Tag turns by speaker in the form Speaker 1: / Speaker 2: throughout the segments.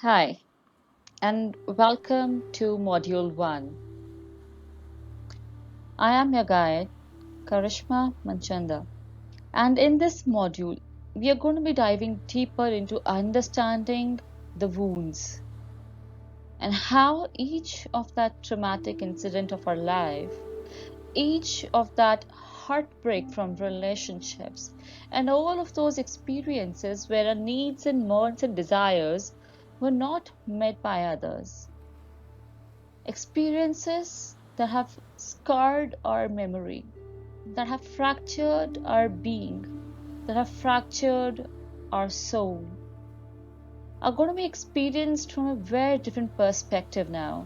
Speaker 1: Hi, and welcome to Module 1. I am your guide, Karishma Manchanda, and in this module, we are going to be diving deeper into understanding the wounds and how each of that traumatic incident of our life, each of that heartbreak from relationships, and all of those experiences where our needs and wants and desires were not met by others. Experiences that have scarred our memory, that have fractured our being, that have fractured our soul, are going to be experienced from a very different perspective now.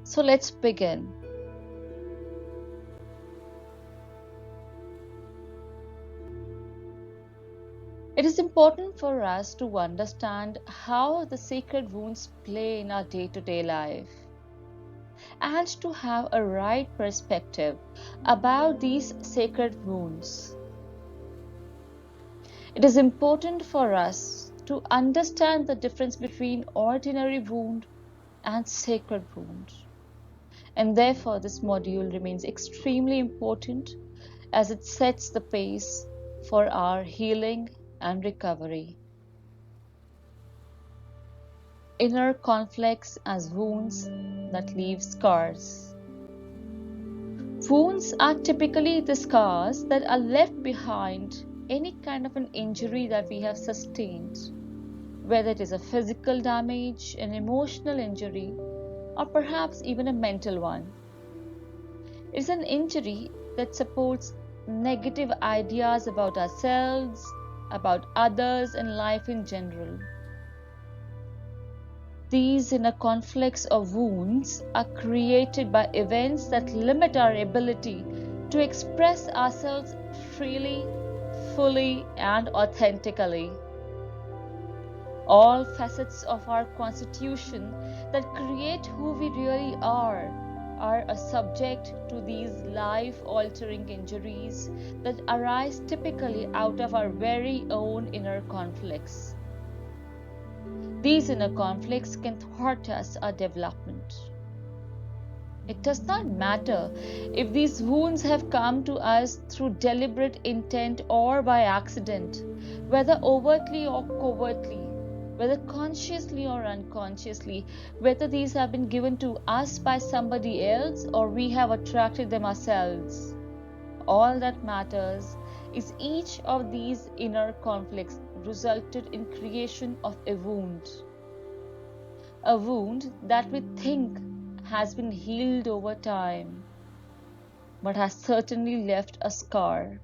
Speaker 1: So let's begin. It is important for us to understand how the sacred wounds play in our day to day life and to have a right perspective about these sacred wounds. It is important for us to understand the difference between ordinary wound and sacred wound. And therefore, this module remains extremely important as it sets the pace for our healing and recovery. Inner conflicts as wounds that leave scars. Wounds are typically the scars that are left behind any kind of an injury that we have sustained, whether it is a physical damage, an emotional injury, or perhaps even a mental one. It's an injury that supports negative ideas about ourselves, about others, and life in general. These inner conflicts or wounds are created by events that limit our ability to express ourselves freely, fully, and authentically. All facets of our constitution that create who we really are a subject to these life altering injuries that arise typically out of our very own inner conflicts. These inner conflicts can thwart us our development. It does not matter if these wounds have come to us through deliberate intent or by accident, whether overtly or covertly, whether consciously or unconsciously, whether these have been given to us by somebody else or we have attracted them ourselves. All that matters is each of these inner conflicts resulted in creation of a wound that we think has been healed over time, but has certainly left a scar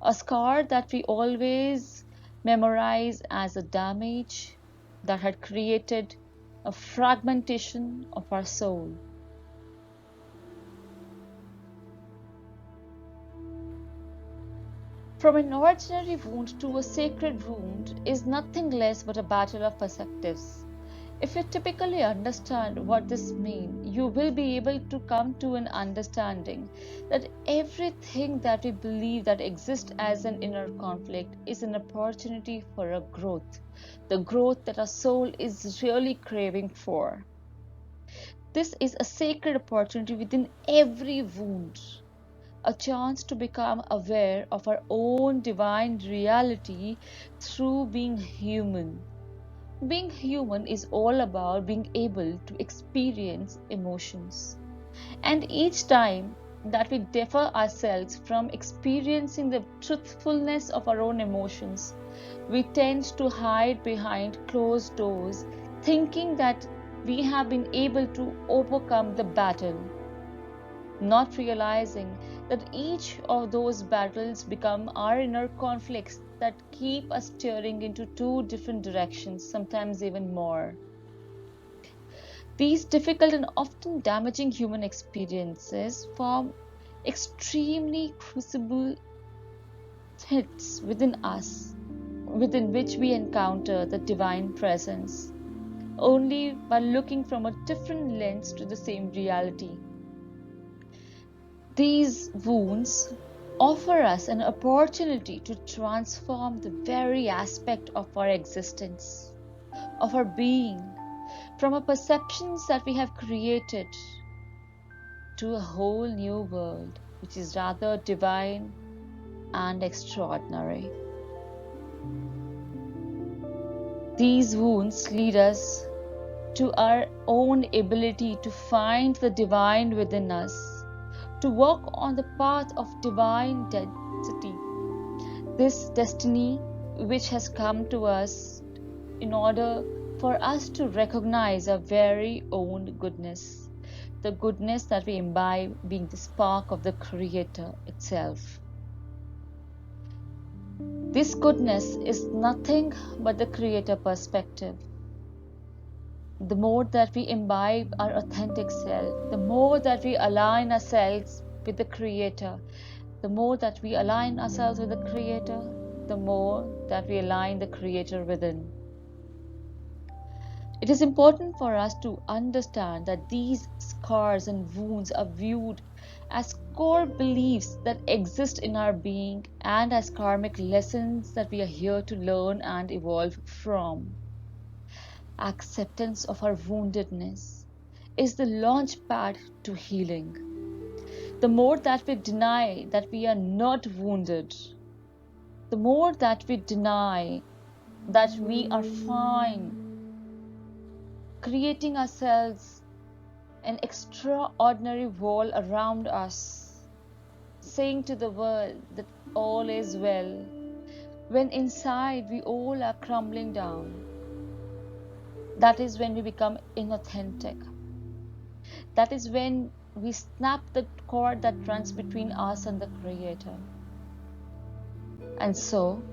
Speaker 1: that we always memorize as a damage that had created a fragmentation of our soul. From an ordinary wound to a sacred wound is nothing less but a battle of perspectives. If you typically understand what this means, you will be able to come to an understanding that everything that we believe that exists as an inner conflict is an opportunity for a growth, the growth that our soul is really craving for. This is a sacred opportunity within every wound, a chance to become aware of our own divine reality through being human. Being human is all about being able to experience emotions. And each time that we defer ourselves from experiencing the truthfulness of our own emotions, we tend to hide behind closed doors, thinking that we have been able to overcome the battle, not realizing that each of those battles become our inner conflicts that keep us steering into two different directions, sometimes even more. These difficult and often damaging human experiences form extremely crucible hits within us, within which we encounter the divine presence, only by looking from a different lens to the same reality. These wounds offer us an opportunity to transform the very aspect of our existence, of our being, from our perceptions that we have created to a whole new world, which is rather divine and extraordinary. These wounds lead us to our own ability to find the divine within us, to walk on the path of divine density, this destiny which has come to us in order for us to recognize our very own goodness, the goodness that we imbibe being the spark of the Creator itself. This goodness is nothing but the Creator perspective. The more that we imbibe our authentic self, the more that we align ourselves with the Creator, the more that we align ourselves with the Creator, the more that we align the Creator within. It is important for us to understand that these scars and wounds are viewed as core beliefs that exist in our being and as karmic lessons that we are here to learn and evolve from. Acceptance of our woundedness is the launch pad to healing. The more that we deny that we are not wounded, the more that we deny that we are fine, creating ourselves an extraordinary wall around us, saying to the world that all is well, when inside we all are crumbling down. That is when we become inauthentic. That is when we snap the cord that runs between us and the Creator. And so,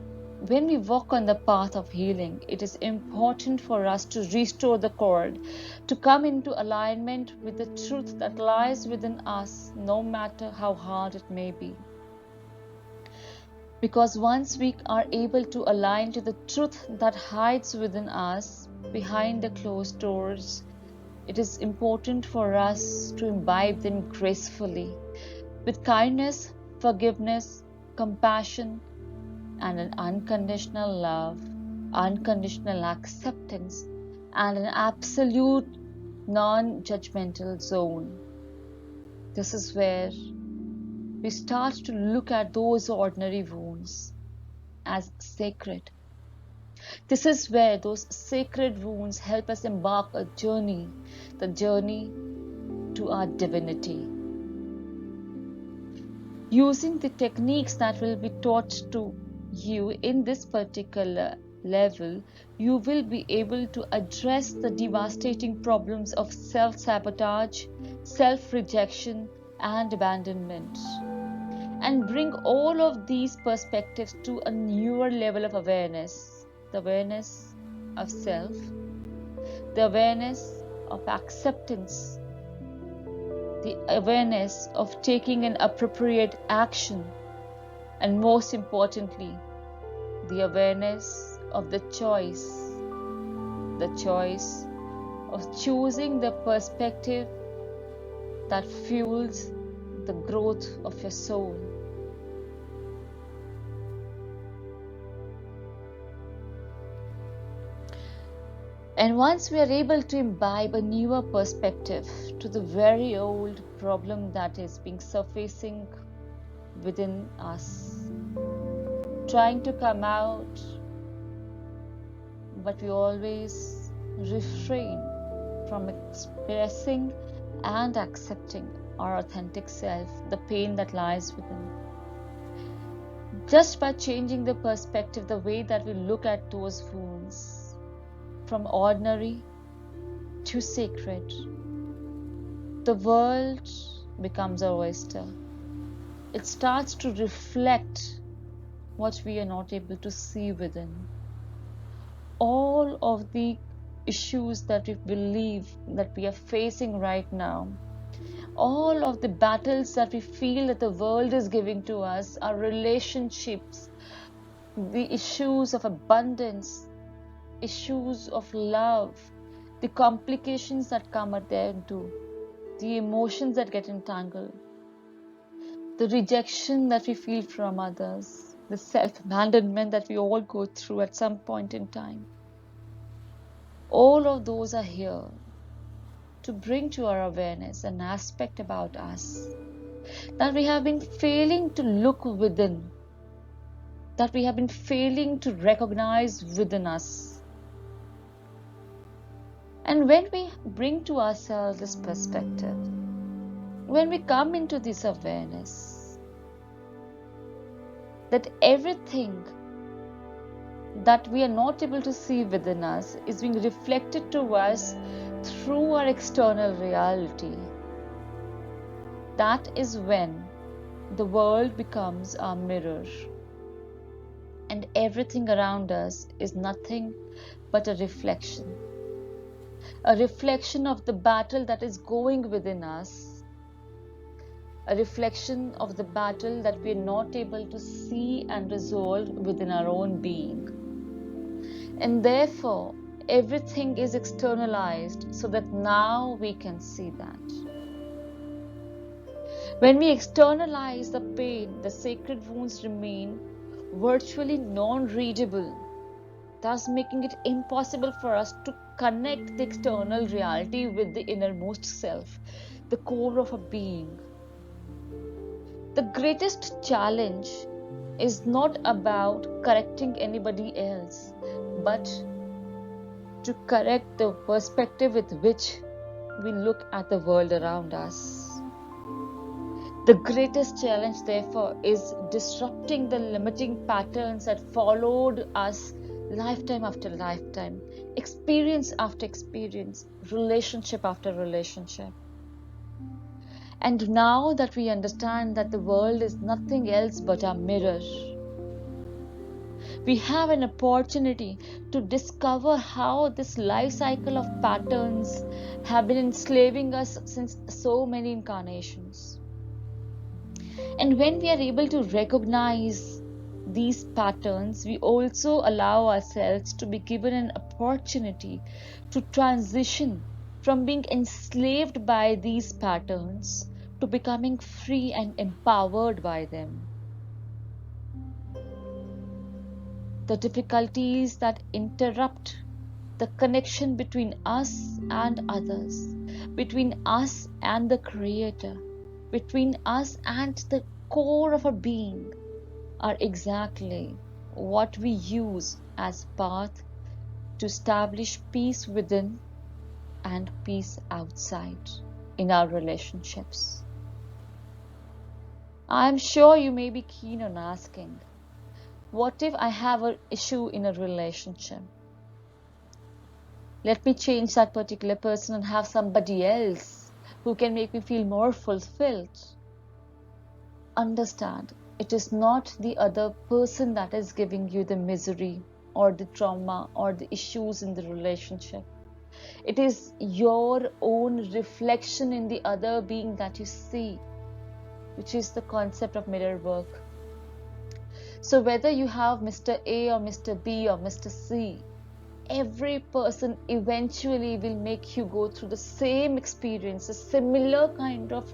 Speaker 1: when we walk on the path of healing, it is important for us to restore the cord, to come into alignment with the truth that lies within us, no matter how hard it may be. Because once we are able to align to the truth that hides within us, behind the closed doors, it is important for us to imbibe them gracefully, with kindness, forgiveness, compassion, and an unconditional love, unconditional acceptance, and an absolute non-judgmental zone. This is where we start to look at those ordinary wounds as sacred. This is where those sacred wounds help us embark a journey, the journey to our divinity. Using the techniques that will be taught to you in this particular level, you will be able to address the devastating problems of self-sabotage, self-rejection, and abandonment, and bring all of these perspectives to a newer level of awareness, the awareness of self, the awareness of acceptance, the awareness of taking an appropriate action, and most importantly, the awareness of the choice of choosing the perspective that fuels the growth of your soul. And once we are able to imbibe a newer perspective to the very old problem that is being surfacing within us, trying to come out, but we always refrain from expressing and accepting our authentic self, the pain that lies within. Just by changing the perspective, the way that we look at those wounds, from ordinary to sacred, the world becomes our oyster. It starts to reflect what we are not able to see within. All of the issues that we believe that we are facing right now, all of the battles that we feel that the world is giving to us, our relationships, the issues of abundance, issues of love, the complications that come at there too, the emotions that get entangled, the rejection that we feel from others, the self-abandonment that we all go through at some point in time. All of those are here to bring to our awareness an aspect about us that we have been failing to look within, that we have been failing to recognize within us. And when we bring to ourselves this perspective, when we come into this awareness that everything that we are not able to see within us is being reflected to us through our external reality, that is when the world becomes our mirror, and everything around us is nothing but a reflection of the battle that is going within us, a reflection of the battle that we are not able to see and resolve within our own being. And therefore, everything is externalized so that now we can see that. When we externalize the pain, the sacred wounds remain virtually non-readable, thus making it impossible for us to connect the external reality with the innermost self, the core of a being. The greatest challenge is not about correcting anybody else, but to correct the perspective with which we look at the world around us. The greatest challenge, therefore, is disrupting the limiting patterns that followed us lifetime after lifetime, experience after experience, relationship after relationship. And now that we understand that the world is nothing else but a mirror, we have an opportunity to discover how this life cycle of patterns have been enslaving us since so many incarnations. And when we are able to recognize these patterns, we also allow ourselves to be given an opportunity to transition from being enslaved by these patterns to becoming free and empowered by them. The difficulties that interrupt the connection between us and others, between us and the Creator, between us and the core of our being, are exactly what we use as path to establish peace within and peace outside in our relationships. I am sure you may be keen on asking, what if I have an issue in a relationship? Let me change that particular person and have somebody else who can make me feel more fulfilled. Understand, it is not the other person that is giving you the misery or the trauma or the issues in the relationship. It is your own reflection in the other being that you see, which is the concept of mirror work. So whether you have Mr. A or Mr. B or Mr. C, every person eventually will make you go through the same experience, a similar kind of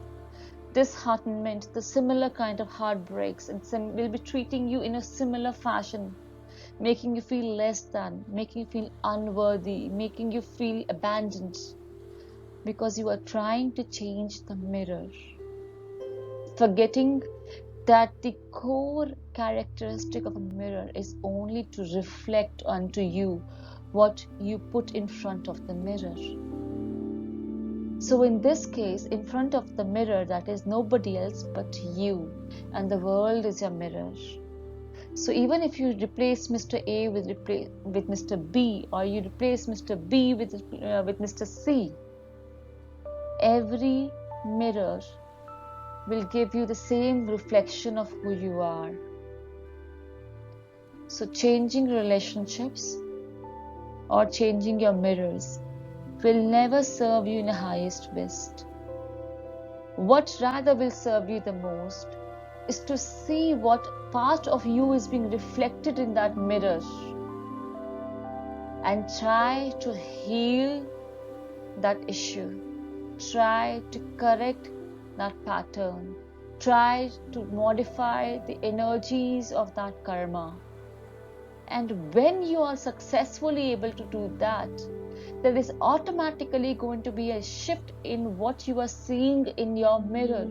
Speaker 1: disheartenment, the similar kind of heartbreaks, and will be treating you in a similar fashion, making you feel less than, making you feel unworthy, making you feel abandoned, because you are trying to change the mirror, forgetting that the core characteristic of a mirror is only to reflect onto you what you put in front of the mirror. So in this case, in front of the mirror, that is nobody else but you, and the world is your mirror. So even if you replace Mr. A with Mr. B, or you replace Mr. B with Mr. C, every mirror will give you the same reflection of who you are. So changing relationships or changing your mirrors will never serve you in the highest best. What rather will serve you the most is to see what part of you is being reflected in that mirror and try to heal that issue. Try to correct that pattern. try to modify the energies of that karma. And when you are successfully able to do that, there is automatically going to be a shift in what you are seeing in your mirror.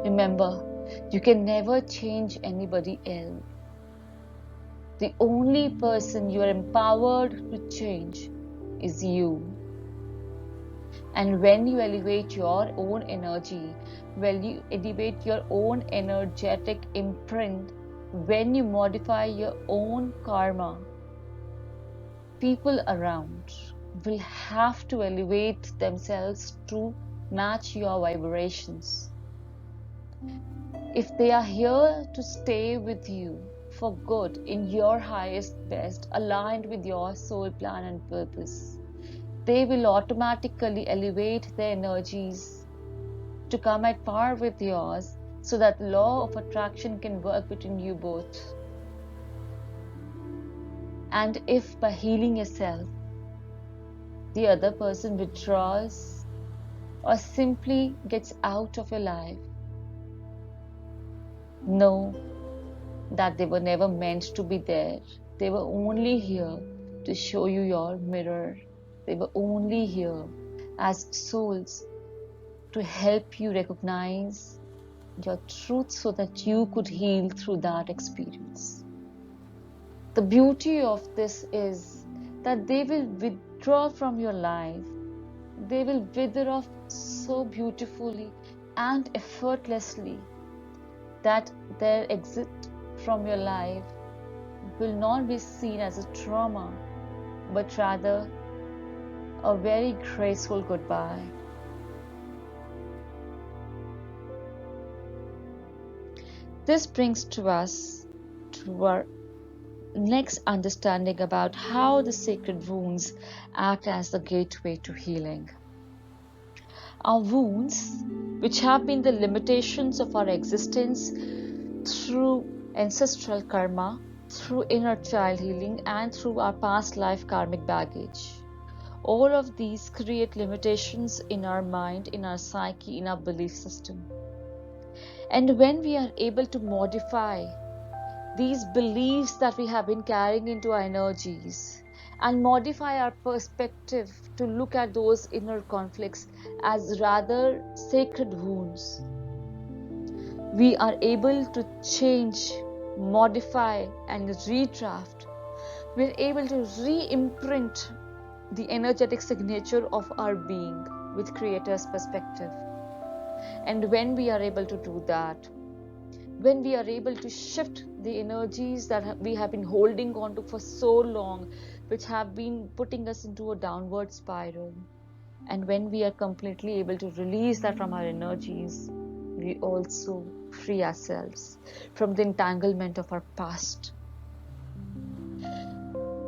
Speaker 1: Remember, you can never change anybody else. The only person you are empowered to change is you. And when you elevate your own energy, when you elevate your own energetic imprint, when you modify your own karma, people around will have to elevate themselves to match your vibrations. If they are here to stay with you for good in your highest best, aligned with your soul plan and purpose, they will automatically elevate their energies to come at par with yours so that law of attraction can work between you both. And if by healing yourself, the other person withdraws or simply gets out of your life, know that they were never meant to be there. They were only here to show you your mirror. They were only here as souls to help you recognize your truth so that you could heal through that experience. The beauty of this is that they will withdraw from your life. They will wither off so beautifully and effortlessly that their exit from your life will not be seen as a trauma, but rather a very graceful goodbye. This brings to us to our next understanding about how the sacred wounds act as the gateway to healing. Our wounds, which have been the limitations of our existence through ancestral karma, through inner child healing, and through our past life karmic baggage. All of these create limitations in our mind, in our psyche, in our belief system. And when we are able to modify these beliefs that we have been carrying into our energies and modify our perspective to look at those inner conflicts as rather sacred wounds, we are able to change, modify, and redraft. We're able to re-imprint the energetic signature of our being with Creator's perspective. And when we are able to do that, when we are able to shift the energies that we have been holding on to for so long, which have been putting us into a downward spiral, and when we are completely able to release that from our energies, we also free ourselves from the entanglement of our past.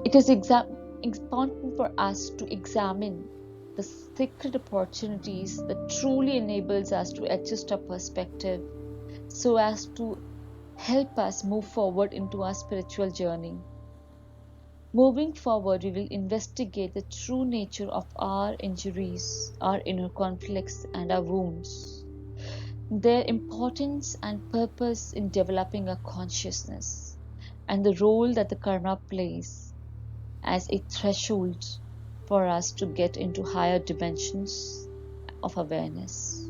Speaker 1: It is important for us to examine the sacred opportunities that truly enables us to adjust our perspective so as to help us move forward into our spiritual journey. Moving forward, we will investigate the true nature of our injuries, our inner conflicts, and our wounds, their importance and purpose in developing a consciousness, and the role that the karma plays as a threshold for us to get into higher dimensions of awareness.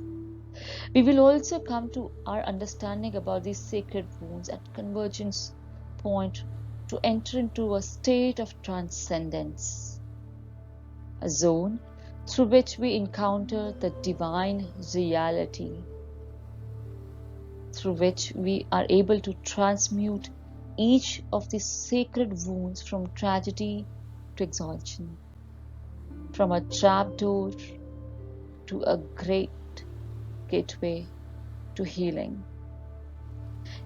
Speaker 1: We will also come to our understanding about these sacred wounds at convergence point to enter into a state of transcendence, a zone through which we encounter the divine reality, through which we are able to transmute each of these sacred wounds from tragedy to exaltation, from a trapdoor to a great gateway to healing.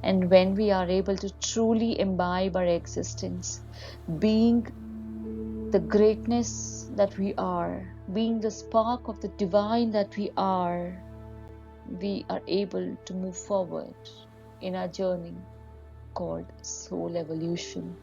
Speaker 1: And when we are able to truly imbibe our existence, being the greatness that we are, being the spark of the divine that we are able to move forward in our journey called soul evolution.